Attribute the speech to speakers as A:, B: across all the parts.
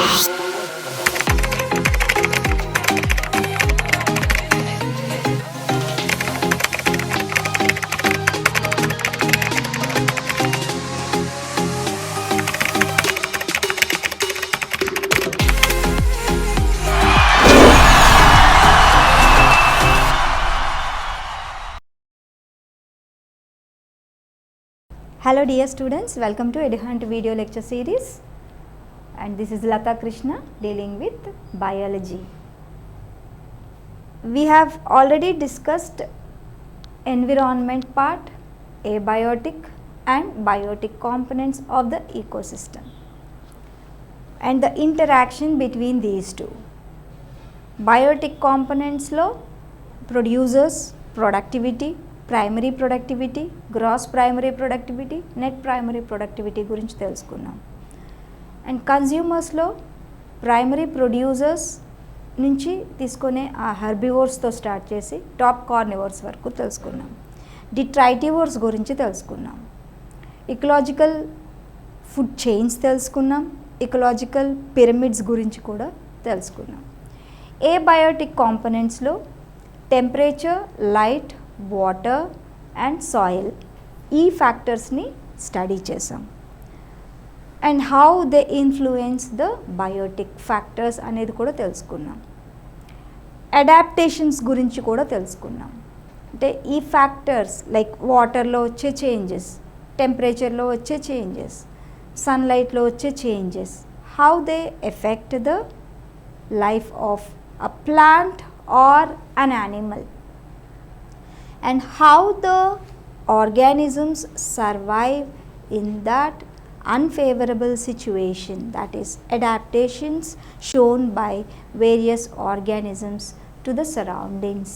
A: Hello dear students, welcome to EduHunt video lecture series, and this is Lata Krishna dealing with biology. We have already discussed environment part, abiotic and biotic components of the ecosystem and the interaction between these two. Biotic components lo producers, productivity, primary productivity, gross primary productivity, net primary productivity గురించి తెలుసుకున్నాం. And కన్జ్యూమర్స్లో primary producers నుంచి తీసుకునే ఆ హెర్బివోర్స్తో start చేసి top carnivores వరకు తెలుసుకున్నాం. Detritivores గురించి తెలుసుకున్నాం. ఇకలాజికల్ ఫుడ్ చైన్స్ తెలుసుకున్నాం. ఇకలాజికల్ పిరమిడ్స్ గురించి కూడా తెలుసుకున్నాం. ఏబయోటిక్ కాంపోనెంట్స్లో temperature, light, water and soil ఈ ఫ్యాక్టర్స్ని స్టడీ చేసాం. And how they influence the biotic factors అనేది కూడా తెలుసుకున్నాం. అడాప్టేషన్స్ గురించి కూడా తెలుసుకున్నాం. అంటే ఈ ఫ్యాక్టర్స్ లైక్ వాటర్లో వచ్చే చేంజెస్, టెంపరేచర్లో వచ్చే చేంజెస్, సన్లైట్లో వచ్చే changes, how they effect the life of a plant or an animal, and how the organisms survive in that unfavorable situation, that is adaptations shown by various organisms to the surroundings,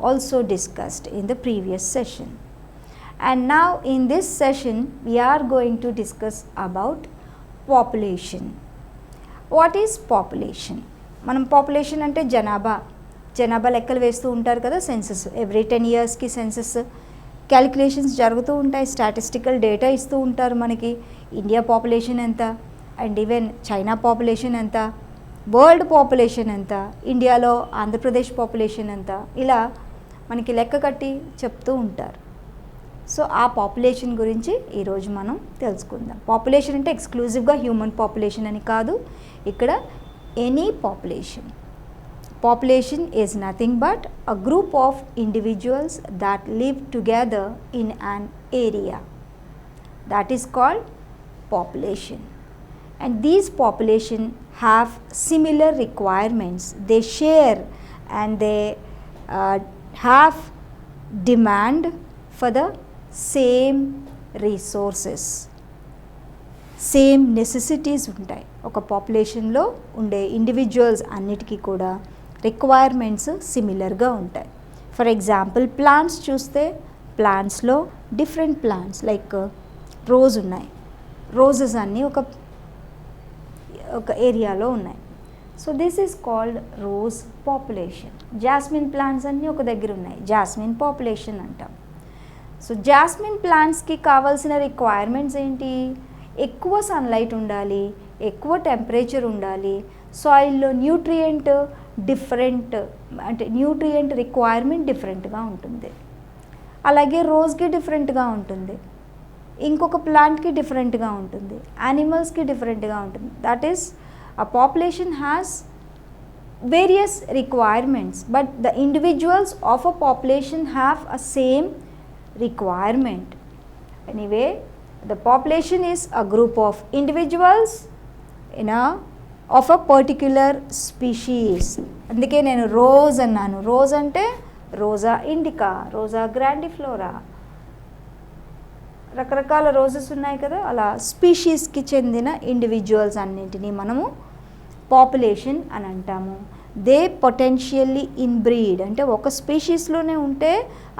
A: also discussed in the previous session. And now in this session we are going to discuss about population. What is population? మనం population అంటే జనాభా లెక్కలు వేస్తూ ఉంటారు కదా, census every 10 yearsకి census calculations జరుగుతూ ఉంటాయి. Statistical data ఇస్తూ ఉంటారు మనకి. ఇండియా పాపులేషన్ ఎంత, అండ్ ఈవెన్ చైనా పాపులేషన్ ఎంత, వరల్డ్ పాపులేషన్ ఎంత, ఇండియాలో ఆంధ్రప్రదేశ్ పాపులేషన్ ఎంత, ఇలా మనకి లెక్క కట్టి చెప్తూ ఉంటారు. సో ఆ పాపులేషన్ గురించి ఈరోజు మనం తెలుసుకుందాం. పాపులేషన్ అంటే ఎక్స్క్లూజివ్గా హ్యూమన్ పాపులేషన్ అని కాదు, ఇక్కడ any population. Population is nothing but a group of individuals that live together in an area. That is called population. And these population have similar requirements. They share and they have demand for the same resources. Same necessities ఉంటాయి. ఒక పాపులేషన్లో ఉండే individuals అన్నిటికీ కూడా requirements సిమిలర్గా ఉంటాయి. For example plants చూస్తే ప్లాంట్స్లో different plants like rose ఉన్నాయి. Roses అన్నీ ఒక ఏరియాలో ఉన్నాయి. So this is called rose population. Jasmine plants అన్నీ ఒక దగ్గర ఉన్నాయి, జాస్మిన్ పాపులేషన్ అంటాం. సో జాస్మిన్ ప్లాంట్స్కి కావాల్సిన రిక్వైర్మెంట్స్ ఏంటి? ఎక్కువ సన్లైట్ ఉండాలి, ఎక్కువ టెంపరేచర్ ఉండాలి, సాయిల్లో న్యూట్రియంట్ డిఫరెంట్, అంటే న్యూట్రియంట్ రిక్వైర్మెంట్ డిఫరెంట్గా ఉంటుంది. అలాగే రోజ్కి డిఫరెంట్గా ఉంటుంది, ఇంకొక ప్లాంట్కి డిఫరెంట్గా ఉంటుంది, యానిమల్స్కి డిఫరెంట్గా ఉంటుంది. That is a population has various requirements, but the individuals of a population have a same requirement. Anyway, the population is a group of individuals of a particular species. అందుకే నేను రోజ్ అన్నాను. రోజ్ అంటే రోజా indica, రోజా grandiflora, రకరకాల roses ఉన్నాయి కదా, అలా స్పీషీస్కి చెందిన individuals అన్నింటినీ మనము పాపులేషన్ అని అంటాము. దే పొటెన్షియల్లీ ఇన్బ్రీడ్, అంటే ఒక స్పీషీస్లోనే ఉంటే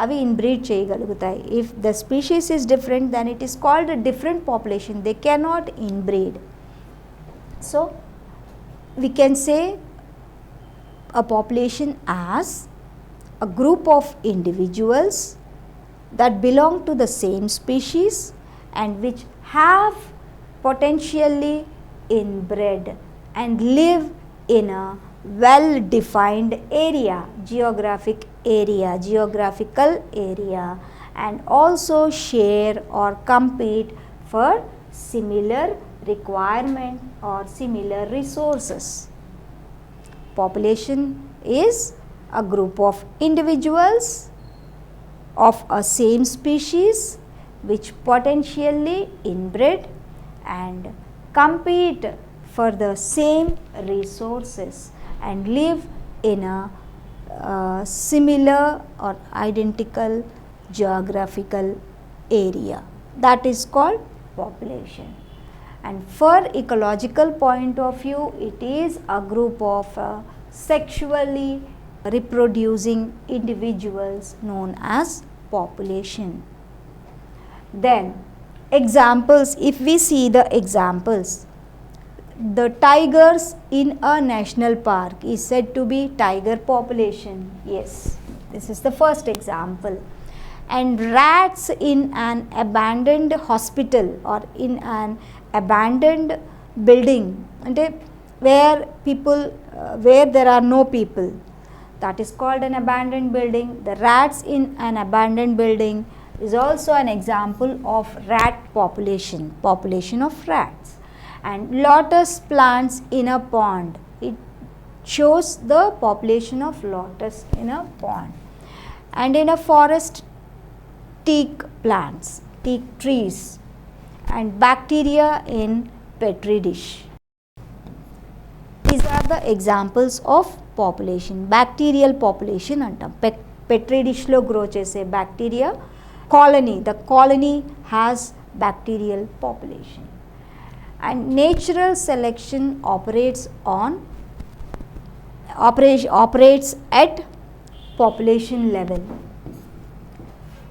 A: అవి ఇన్బ్రీడ్ చేయగలుగుతాయి. If the species is different then it is called a different population. They cannot inbreed. So we can say a population as a group of individuals that belong to the same species and which have potentially inbred. and live in a well-defined area, geographical area, and also share or compete for similar requirement or similar resources. Population is a group of individuals of a same species which potentially inbred and compete for the same resources and live in a similar or identical geographical area. That is called population. And for ecological point of view, it is a group of sexually reproducing individuals known as population. Then examples, if we see the examples, the tigers in a national park is said to be tiger population. Yes, this is the first example. And rats in an abandoned hospital or in an abandoned building, where there are no people, that is called an abandoned building. The rats in an abandoned building is also an example of rat population of rats. And lotus plants in a pond, it shows the population of lotus in a pond. And in a forest, teak plants, teak trees, and bacteria in petri dish. These are the examples of population. Bacterial population antam. Petri dish lo grow chese bacteria colony. The colony has bacterial population. And natural selection operates at population level.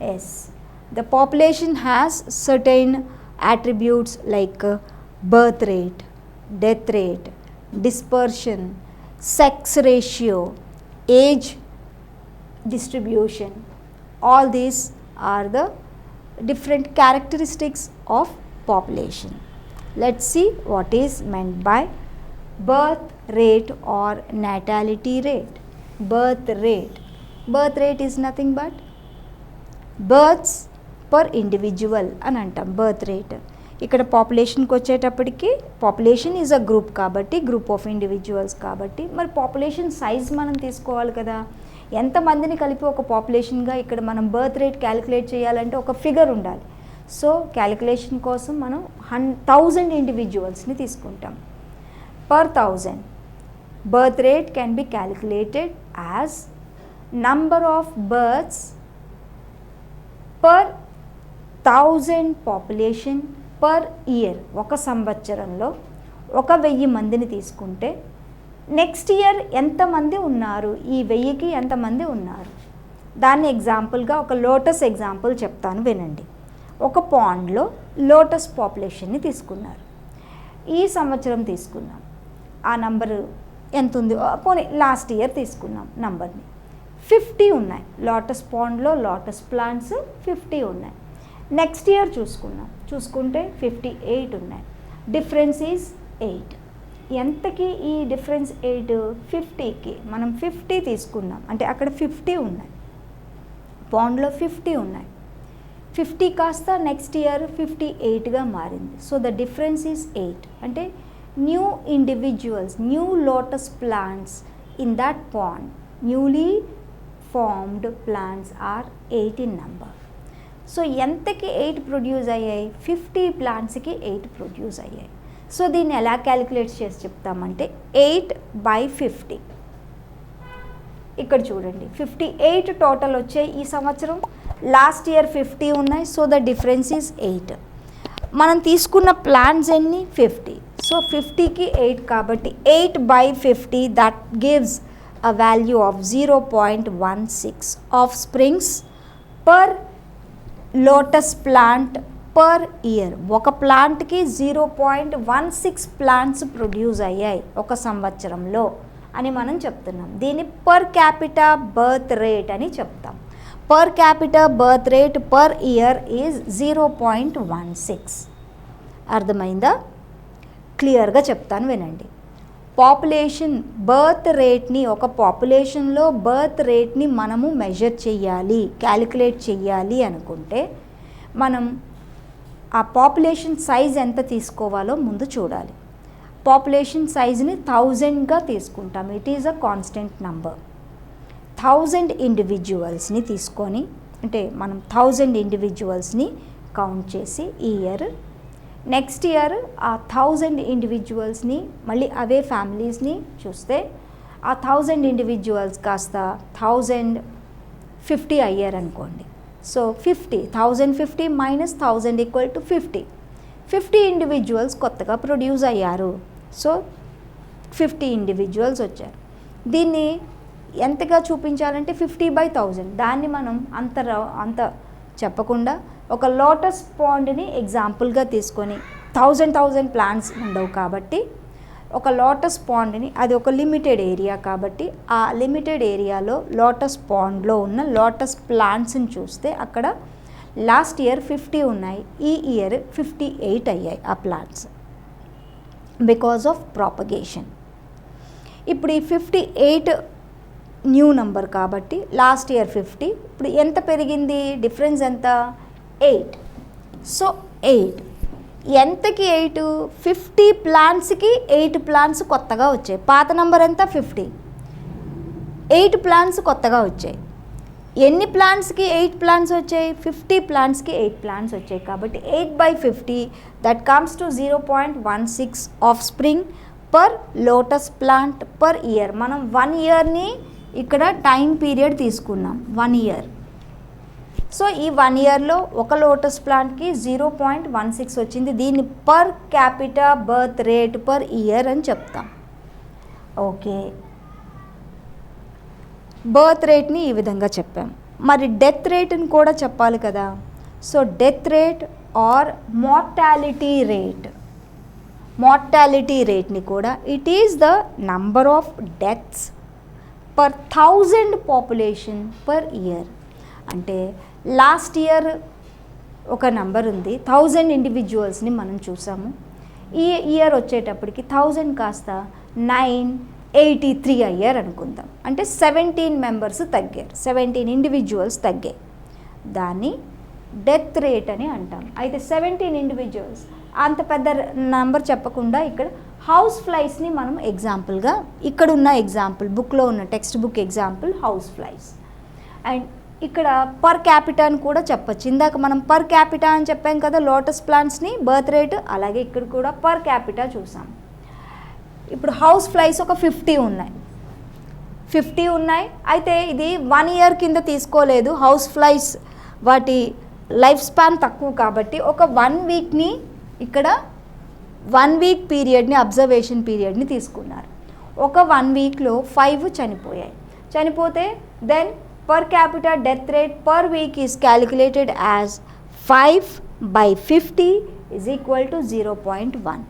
A: Yes, the population has certain attributes like birth rate, death rate, dispersion, sex ratio, age distribution. All these are the different characteristics of population. Let's see what is meant by birth rate or natality rate. Birth rate is nothing but births per individual అని అంటాం. Birth rate. ఇక్కడ పాపులేషన్కి వచ్చేటప్పటికి population is a group కాబట్టి, group of individuals కాబట్టి, మరి population size మనం తీసుకోవాలి కదా. ఎంతమందిని కలిపి ఒక పాపులేషన్గా ఇక్కడ మనం బర్త్ రేట్ క్యాలిక్యులేట్ చేయాలంటే ఒక ఫిగర్ ఉండాలి. సో క్యాలిక్యులేషన్ కోసం మనం 1000 ఇండివిజువల్స్ని తీసుకుంటాం. Per 1000 birth rate can be calculated as number of births per 1000 population per year. ఒక సంవత్సరంలో 1000 మందిని తీసుకుంటే నెక్స్ట్ ఇయర్ ఎంతమంది ఉన్నారు, ఈ 1000కి ఎంతమంది ఉన్నారు, దాన్ని ఎగ్జాంపుల్గా ఒక లోటస్ ఎగ్జాంపుల్ చెప్తాను వినండి. ఒక పాండ్లో లోటస్ పాపులేషన్ని తీసుకున్నారు. ఈ సంవత్సరం తీసుకున్నాం. ఆ నంబరు ఎంత ఉంది, పోనీ లాస్ట్ ఇయర్ తీసుకున్నాం నంబర్ని. 50 ఉన్నాయి. లోటస్ పాండ్లో లోటస్ ప్లాంట్స్ 50 ఉన్నాయి. నెక్స్ట్ ఇయర్ చూసుకుంటే 58 ఉన్నాయి. Difference is 8. ఎంతకి ఈ డిఫరెన్స్ 8? 50కి మనం 50 తీసుకున్నాం అంటే అక్కడ 50 ఉన్నాయి. పాండ్లో 50 ఉన్నాయి. 50 కాస్త నెక్స్ట్ ఇయర్ 58గా మారింది. So the difference is 8. అంటే new individuals, new lotus plants in that pond, newly formed plants are 8 in number. So ఎంతకి 8 ప్రొడ్యూస్ అయ్యాయి? 50 ప్లాంట్స్కి 8 ప్రొడ్యూస్ అయ్యాయి. సో దీన్ని ఎలా క్యాలిక్యులేట్ చేసి చెప్తామంటే 8/50. ఇక్కడ చూడండి 58 టోటల్ వచ్చాయి ఈ సంవత్సరం. లాస్ట్ ఇయర్ 50 ఉన్నాయి. So the difference is 8. మనం తీసుకున్న ప్లాంట్స్ ఎన్ని? 50. సో 50కి 8 కాబట్టి 8/50 that gives a value of 0.16 offsprings per lotus plant per year. ఒక ప్లాంట్కి 0.16 ప్లాంట్స్ ప్రొడ్యూస్ అయ్యాయి ఒక సంవత్సరంలో అని మనం చెప్తున్నాం. దీన్ని పర్ క్యాపిటా బర్త్ రేట్ అని చెప్తాం. Per capita birth rate per year is 0.16. అర్థమైందా? క్లియర్గా చెప్తాను వినండి. పాపులేషన్ బర్త్ రేట్ని, ఒక పాపులేషన్లో బర్త్ రేట్ని మనము మెజర్ చేయాలి, క్యాలిక్యులేట్ చేయాలి అనుకుంటే మనం ఆ పాపులేషన్ సైజ్ ఎంత తీసుకోవాలో ముందు చూడాలి. పాపులేషన్ సైజ్ని 1000గా తీసుకుంటాం. It is a constant number. 1000 ఇండివిజువల్స్ని తీసుకొని, అంటే మనం 1000 ఇండివిజువల్స్ని కౌంట్ చేసి ఈ ఇయర్, నెక్స్ట్ ఇయర్ ఆ 1000 ఇండివిజువల్స్ని మళ్ళీ అవే ఫ్యామిలీస్ని చూస్తే ఆ 1000 ఇండివిజువల్స్ కాస్త 1050 అయ్యారు అనుకోండి. So 1050 minus 1000 equal to 50 individuals కొత్తగా ప్రొడ్యూస్ అయ్యారు. సో 50 ఇండివిజువల్స్ వచ్చారు. దీన్ని ఎంతగా చూపించాలంటే 50/1000. దాన్ని మనం అంత చెప్పకుండా ఒక లోటస్ పాండ్ని ఎగ్జాంపుల్గా తీసుకొని 1000 ప్లాంట్స్ ఉండవు కాబట్టి ఒక లోటస్ పాండ్ని, అది ఒక లిమిటెడ్ ఏరియా కాబట్టి ఆ లిమిటెడ్ ఏరియాలో లోటస్ పాండ్లో ఉన్న లోటస్ ప్లాంట్స్ని చూస్తే అక్కడ లాస్ట్ ఇయర్ 50 ఉన్నాయి, ఈ ఇయర్ 58 అయ్యాయి ఆ ప్లాంట్స్ బికాజ్ ఆఫ్ ప్రాపగేషన్. ఇప్పుడు ఈ 58 న్యూ నంబర్ కాబట్టి లాస్ట్ ఇయర్ 50, ఇప్పుడు ఎంత పెరిగింది, డిఫరెన్స్ ఎంత, 8. సో 8 ఎంతకి 8, 50 ప్లాంట్స్కి 8 ప్లాంట్స్ కొత్తగా వచ్చాయి. పాత నంబర్ ఎంత 50, 8 ప్లాంట్స్ కొత్తగా వచ్చాయి. ఎన్ని ప్లాంట్స్కి 8 ప్లాంట్స్ వచ్చాయి, 50 ప్లాంట్స్కి 8 ప్లాంట్స్ వచ్చాయి. కాబట్టి 8/50 that comes to 0.16 of spring per lotus plant per year. మనం 1 ఇయర్ని ఇక్కడ టైం పీరియడ్ తీసుకున్నాం, 1 ఇయర్. సో ఈ 1 ఇయర్లో ఒక లోటస్ ప్లాంట్కి 0.16 వచ్చింది. దీన్ని per capita birth rate per year అని చెప్తాం. ఓకే, బర్త్ రేట్ని ఈ విధంగా చెప్పాం. మరి డెత్ రేట్ని కూడా చెప్పాలి కదా. So death rate or mortality రేట్ని కూడా, it is the number of deaths per 1000 population per year. అంటే లాస్ట్ ఇయర్ ఒక నంబర్ ఉంది, 1000 ఇండివిజువల్స్ని మనం చూసాము. ఈ ఇయర్ వచ్చేటప్పటికి 1000 కాస్త 983 అయ్యారు అనుకుందాం. అంటే 17 మెంబర్స్ తగ్గారు, 17 ఇండివిజువల్స్ తగ్గాయి. దాన్ని డెత్ రేట్ అని అంటాం. అయితే 17 ఇండివిజువల్స్ అంత పెద్ద నంబర్ చెప్పకుండా ఇక్కడ హౌస్ ఫ్లైస్ని మనం ఎగ్జాంపుల్గా, ఇక్కడ ఉన్న ఎగ్జాంపుల్ బుక్లో ఉన్న text book example house flies. And ఇక్కడ పర్ క్యాపిటా అని కూడా చెప్పచ్చు. ఇందాక మనం పర్ క్యాపిటా అని చెప్పాం కదా లోటస్ ప్లాంట్స్ని బర్త్ రేట్, అలాగే ఇక్కడ కూడా పర్ క్యాపిటా చూసాం. ఇప్పుడు హౌస్ ఫ్లైస్ ఒక 50 ఉన్నాయి. అయితే ఇది 1 ఇయర్ కింద తీసుకోలేదు. హౌస్ ఫ్లైస్ వాటి లైఫ్ స్పాన్ తక్కువ కాబట్టి ఒక 1 వీక్ని, ఇక్కడ 1 వీక్ పీరియడ్ని, అబ్జర్వేషన్ పీరియడ్ని తీసుకున్నారు. ఒక 1 వీక్లో 5 చనిపోతే then per capita death rate per week is calculated as 5/50 is equal to 0.1.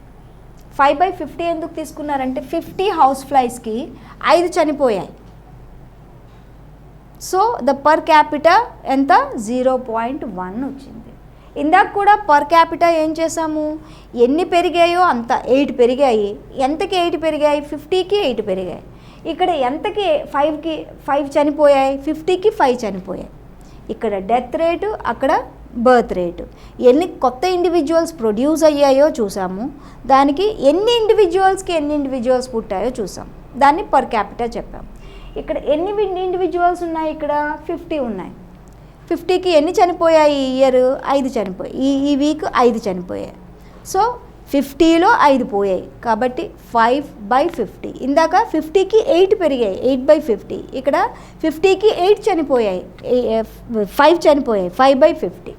A: 5/50 ఎందుకు తీసుకున్నారంటే 50 హౌస్ ఫ్లైస్కి 5 చనిపోయాయి. సో ద పర్ క్యాపిటా ఎంత, 0.1 వచ్చింది. ఇందాక కూడా పర్ క్యాపిటా ఏం చేసాము, ఎన్ని పెరిగాయో అంత 8 పెరిగాయి. ఎంతకి 8 పెరిగాయి, 50కి 8 పెరిగాయి. ఇక్కడ ఎంతకి 5 చనిపోయాయి, 50కి 5 చనిపోయాయి. ఇక్కడ డెత్ రేటు, అక్కడ బర్త్ రేటు, ఎన్ని కొత్త ఇండివిజువల్స్ ప్రొడ్యూస్ అయ్యాయో చూసాము. దానికి ఎన్ని ఇండివిజువల్స్ పుట్టాయో చూసాం. దాన్ని పర్ క్యాపిటా చెప్పాం. ఇక్కడ ఎన్ని ఇండివిజువల్స్ ఉన్నాయి, ఇక్కడ 50 ఉన్నాయి. 50కి ఎన్ని చనిపోయాయి, ఈ ఇయర్ 5 చనిపోయాయి. ఈ వీక్ 5 చనిపోయాయి. సో 50లో 5 పోయాయి కాబట్టి 5/50. ఇందాక 50కి 8 పెరిగాయి, 8/50. ఇక్కడ 50కి 8 చనిపోయాయి, 5 చనిపోయాయి, 5/50.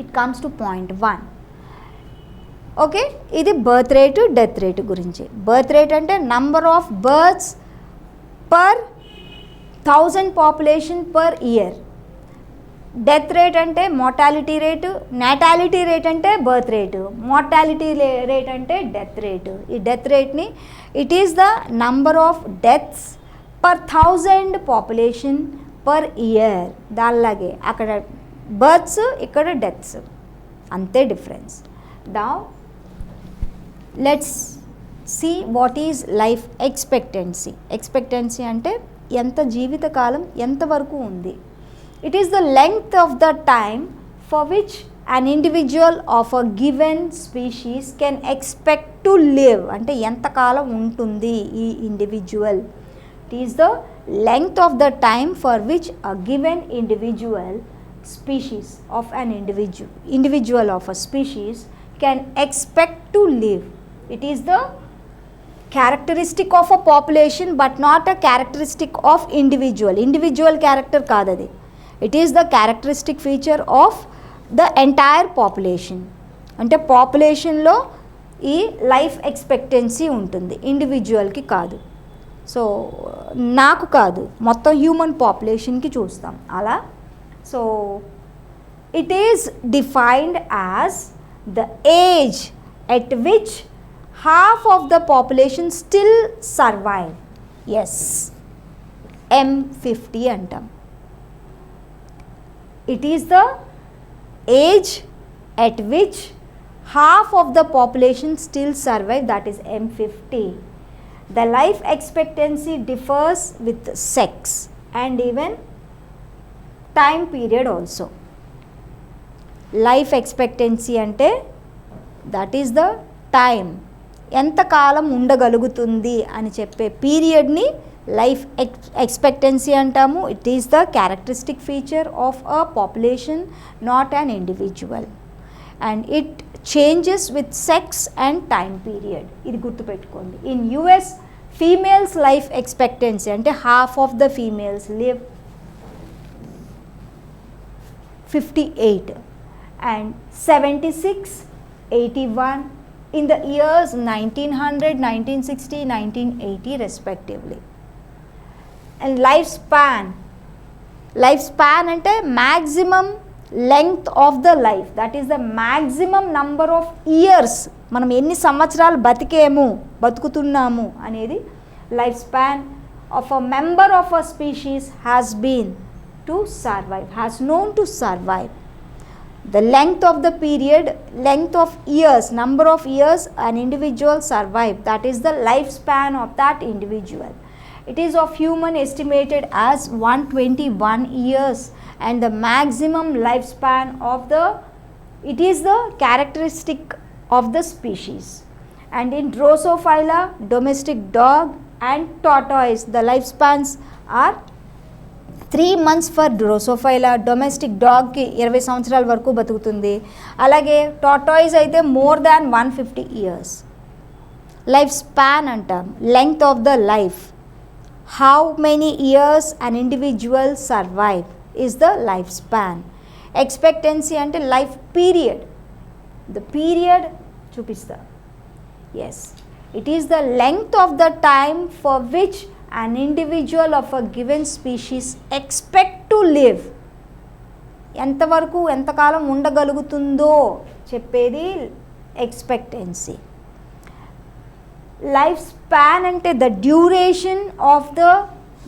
A: It comes to 0.1. ఓకే, ఇది బర్త్ రేటు, డెత్ రేటు గురించి. బర్త్ రేట్ అంటే number of births per 1000 population per year. Death rate అంటే మోర్టాలిటీ రేటు, నాటాలిటీ రేట్ అంటే బర్త్ రేటు, మోర్టాలిటీ రేట్ అంటే డెత్ రేటు. ఈ డెత్ రేట్ని, it is the number of deaths per 1000 population per year. దానిలాగే అక్కడ births, ఇక్కడ deaths, అంతే difference. Now let's See what is life expectancy. Expectancy అంటే ఎంత జీవితకాలం ఎంతవరకు ఉంది. It is the length of the time for which an individual of a given species can expect to live. అంటే ఎంతకాలం ఉంటుంది ఈ individual. It is the length of the time for which a given individual species of an individual of a species can expect to live. It is the characteristic of a population but not a characteristic of individual character కాదది. It is the characteristic feature of the entire population. అంటే పాపులేషన్లో ఈ life expectancy ఉంటుంది, ఇండివిజువల్కి కాదు. So నాకు కాదు, మొత్తం human పాపులేషన్కి చూస్తాం అలా. So it is defined as the age at which half of the population still survive. Yes, M50 antam. It is the age at which half of the population still survive, that is M50. The life expectancy differs with sex and even time period also. Life expectancy ante that is the time, ఎంతకాలం ఉండగలుగుతుంది అని చెప్పే పీరియడ్ని life expectancy అంటాము. It is the characteristic feature of a population, not an individual, and it changes with sex and time period. ఇది గుర్తుపెట్టుకోండి. In US females life expectancy అంటే half of the females live 58 and 76, 81 in the years 1900, 1960, 1980 respectively. And lifespan అంటే maximum length of the life, that is the maximum number of years, మనం ఎన్ని సంవత్సరాలు బతుకుతున్నాము అనేది life span of a member of a species has known to survive. The length of the period, length of years, number of years an individual survive, that is the lifespan of that individual. It is of human estimated as 121 years, and the maximum lifespan of it is the characteristic of the species. And in Drosophila, domestic dog and tortoise, the lifespans are 3 months for Drosophila. Domestic డాగ్కి 20 సంవత్సరాల వరకు బతుకుతుంది. అలాగే tortoise అయితే more than 150 years. Life span అంటాం, length of the life, how many years an individual survive is the life span. Expectancy అంటే life period, the period చూపిస్తా. Yes, it is the length of the time for which an individual of a given species expect to live. ఎంతకాలం ఉండగలుగుతుందో చెప్పేది expectancy. Life span అంటే the duration of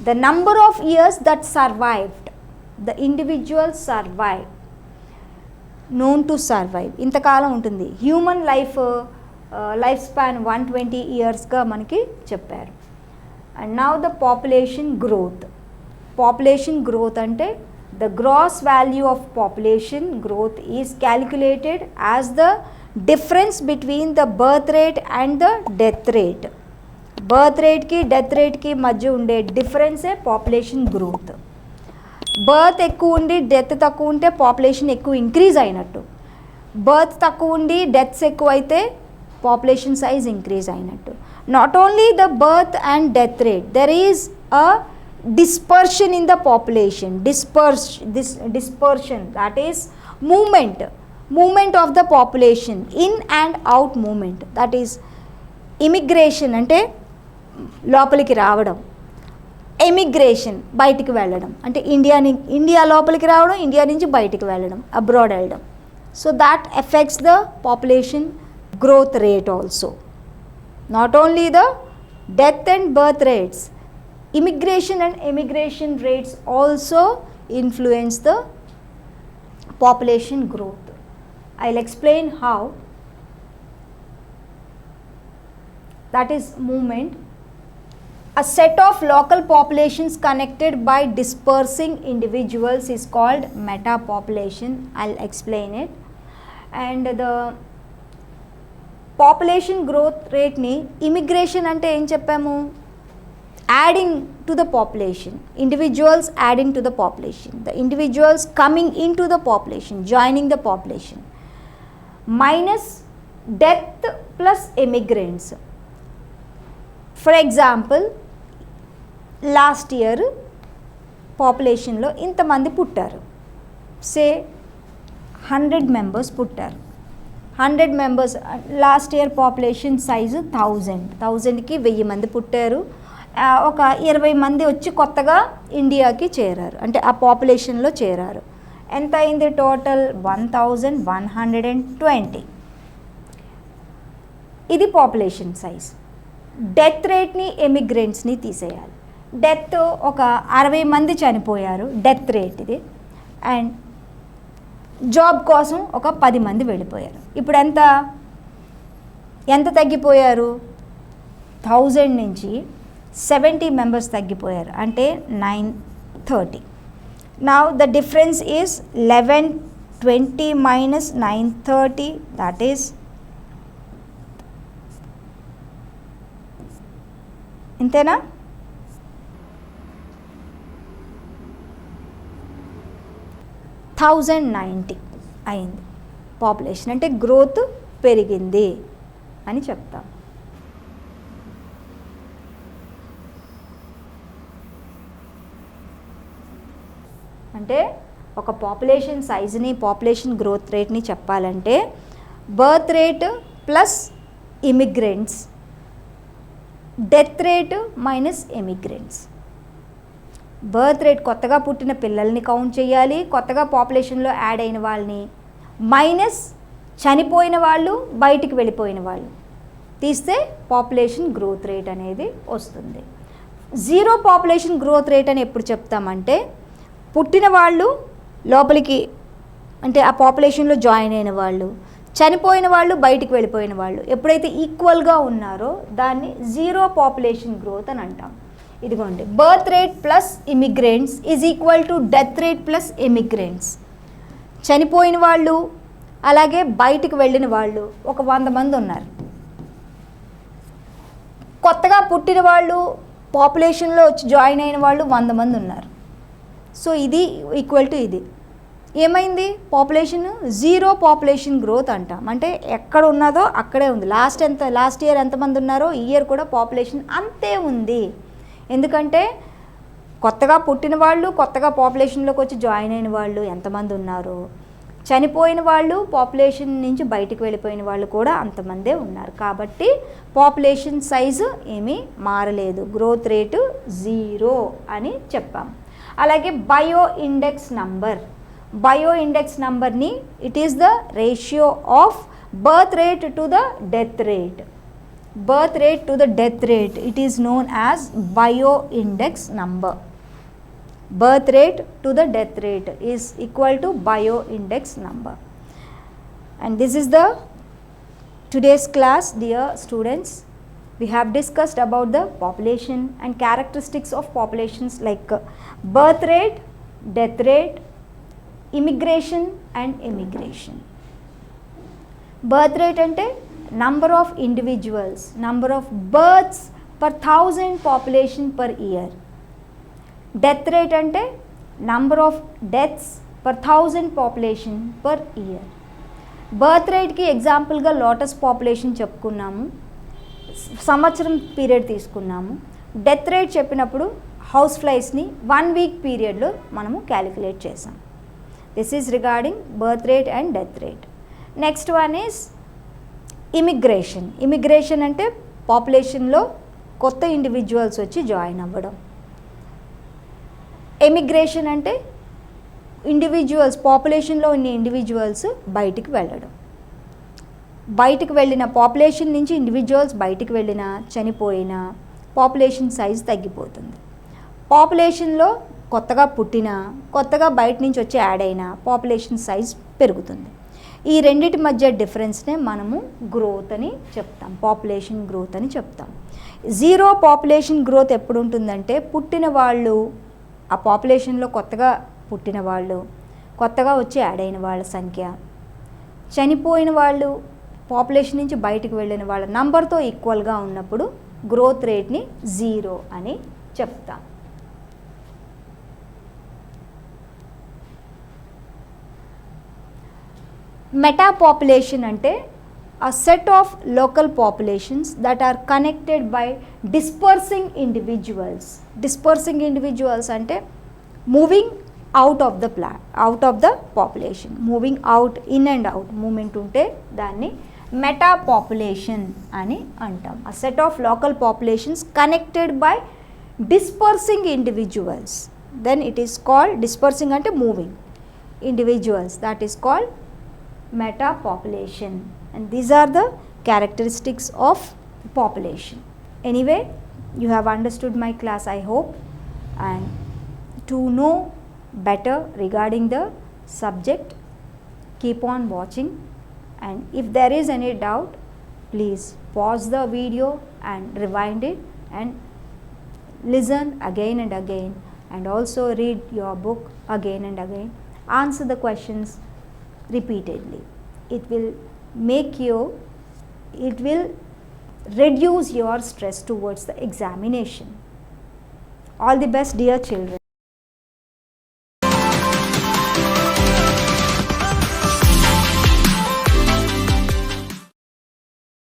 A: the number of years that survived, the individual survive, known to survive, ఇంతకాలం ఉంటుంది. Human life span 120 ఇయర్స్గా మనకి చెప్పారు. And now the population growth. Population growth ante the gross value of population growth is calculated as the difference between the birth rate and the death rate. Birth rate ki death rate ki madhya unde difference e population growth. Birth ekku undi death takku unte population ekku increase ayinattu. Birth takku undi deaths ekku aithe population size increase ayinattu. Not only the birth and death rate, there is a dispersion in the population. Dispersion, that is movement of the population, in and out movement, that is immigration అంటే లోపలికి రావడం, emigration బయటికి వెళ్ళడం అంటే India లోపలికి రావడం, India నుంచి బయటికి వెళ్ళడం, అబ్రాడ్ వెళ్ళడం. So that affects the population growth rate also. Not only the death and birth rates, immigration and emigration rates also influence the population growth. I'll explain how. that is movement. A set of local populations connected by dispersing individuals is called metapopulation. I'll explain it. And the population growth rate ni immigration ante em cheppamu, adding to the population, individuals adding to the population, the individuals coming into the population, joining the population, minus death plus immigrants. For example, last year population lo ఇంతమంది పుట్టారు, say 100 members పుట్టారు. 100 members, last year population size 1000కి 1000 మంది పుట్టారు. ఒక 20 మంది వచ్చి కొత్తగా ఇండియాకి చేరారు, అంటే ఆ పాపులేషన్లో చేరారు. ఎంత అయింది టోటల్? 1120. ఇది పాపులేషన్ సైజ్. డెత్ రేట్ని, ఎమిగ్రెంట్స్ని తీసేయాలి. డెత్ ఒక 60 మంది చనిపోయారు, డెత్ రేట్ ఇది. అండ్ జాబ్ కోసం ఒక 10 మంది వెళ్ళిపోయారు. ఇప్పుడు ఎంత తగ్గిపోయారు? 1000 నుంచి 70 మెంబర్స్ తగ్గిపోయారు, అంటే 930. Now the difference is 1120 minus 930, that is ఇంతేనా? $1090 అయింది పాపులేషన్. అంటే గ్రోత్ పెరిగింది అని చెప్తాం. అంటే ఒక పాపులేషన్ సైజుని, పాపులేషన్ గ్రోత్ రేట్ని చెప్పాలంటే birth rate plus immigrants, death rate minus emigrants. Birth rate కొత్తగా పుట్టిన పిల్లల్ని కౌంట్ చేయాలి, కొత్తగా పాపులేషన్లో యాడ్ అయిన వాళ్ళని, మైనస్ చనిపోయిన వాళ్ళు, బయటికి వెళ్ళిపోయిన వాళ్ళు తీస్తే పాపులేషన్ గ్రోత్ రేట్ అనేది వస్తుంది. జీరో పాపులేషన్ గ్రోత్ రేట్ అని ఎప్పుడు చెప్తామంటే పుట్టిన వాళ్ళు లోపలికి, అంటే ఆ పాపులేషన్లో జాయిన్ అయిన వాళ్ళు, చనిపోయిన వాళ్ళు, బయటికి వెళ్ళిపోయిన వాళ్ళు ఎప్పుడైతే ఈక్వల్గా ఉన్నారో దాన్ని జీరో పాపులేషన్ గ్రోత్ అని అంటాం. ఇదిగోండి, birth rate plus immigrants is equal to death rate plus immigrants. చనిపోయిన వాళ్ళు అలాగే బయటికి వెళ్ళిన వాళ్ళు ఒక 100 మంది ఉన్నారు. కొత్తగా పుట్టిన వాళ్ళు, పాపులేషన్లో వచ్చి జాయిన్ అయిన వాళ్ళు 100 మంది ఉన్నారు. సో ఇది ఈక్వల్ టు ఇది. ఏమైంది? పాపులేషన్ జీరో పాపులేషన్ గ్రోత్ అంటాం. అంటే ఎక్కడ ఉన్నదో అక్కడే ఉంది. లాస్ట్ ఇయర్ ఎంతమంది ఉన్నారో ఈ ఇయర్ కూడా పాపులేషన్ అంతే ఉంది. ఎందుకంటే కొత్తగా పుట్టిన వాళ్ళు, కొత్తగా పాపులేషన్లోకి వచ్చి జాయిన్ అయిన వాళ్ళు ఎంతమంది ఉన్నారు, చనిపోయిన వాళ్ళు, పాపులేషన్ నుంచి బయటికి వెళ్ళిపోయిన వాళ్ళు కూడా అంతమందే ఉన్నారు. కాబట్టి పాపులేషన్ సైజు ఏమీ మారలేదు, గ్రోత్ రేటు 0 అని చెప్పాం. అలాగే బయో ఇండెక్స్ నంబర్ని it is the ratio of birth rate to the death rate. Birth rate to the death rate, it is known as bioindex number. Birth rate to the death rate is equal to bioindex number. And this is the today's class, dear students. We have discussed about the population and characteristics of populations like birth rate, death rate, immigration and emigration. Birth rate ante number of individuals, number of births per 1000 population per year. Death rate ante number of deaths per 1000 population per year. Birth rate ki example ga lotus population చెప్పుకున్నాము, సంవత్సరం period తీసుకున్నాము. Death rate చెప్పినప్పుడు house ఫ్లైస్ని 1 week పీరియడ్లో మనము calculate చేసాం. This is regarding birth rate and death rate. Next one is immigration అంటే పాపులేషన్లో కొత్త individuals వచ్చి జాయిన్ అవ్వడం. ఎమిగ్రేషన్ అంటే ఇండివిజువల్స్, పాపులేషన్లో ఉన్న ఇండివిజువల్స్ బయటికి వెళ్ళడం. బయటికి వెళ్ళిన పాపులేషన్ నుంచి ఇండివిజువల్స్ బయటికి వెళ్ళినా, చనిపోయినా పాపులేషన్ సైజ్ తగ్గిపోతుంది. పాపులేషన్లో కొత్తగా పుట్టినా, కొత్తగా బయట నుంచి వచ్చి యాడ్ అయినా పాపులేషన్ సైజ్ పెరుగుతుంది. ఈ రెండిటి మధ్య డిఫరెన్స్నే మనము గ్రోత్ అని చెప్తాం, పాపులేషన్ గ్రోత్ అని చెప్తాం. జీరో పాపులేషన్ గ్రోత్ ఎప్పుడు ఉంటుందంటే పుట్టిన వాళ్ళు, ఆ పాపులేషన్లో కొత్తగా పుట్టిన వాళ్ళు, కొత్తగా వచ్చి యాడ్ అయిన వాళ్ళ సంఖ్య, చనిపోయిన వాళ్ళు, పాపులేషన్ నుంచి బయటకు వెళ్ళిన వాళ్ళ నంబర్తో ఈక్వల్గా ఉన్నప్పుడు గ్రోత్ రేట్ని జీరో అని చెప్తాం. మెటా పాపులేషన్ అంటే a set of local populations that are connected by dispersing individuals. Dispersing individuals ante moving out of the population, moving out, in and out movement unte danni meta population ani antam. A set of local populations connected by dispersing individuals, then it is called, dispersing ante moving individuals, that is called meta population. And these are the characteristics of population. Anyway, you have understood my class, I hope, and to know better regarding the subject, keep on watching, and if there is any doubt, please pause the video and rewind it and listen again and again, and also read your book again and again. Answer the questions repeatedly. It will reduce your stress towards the examination. All the best, dear children.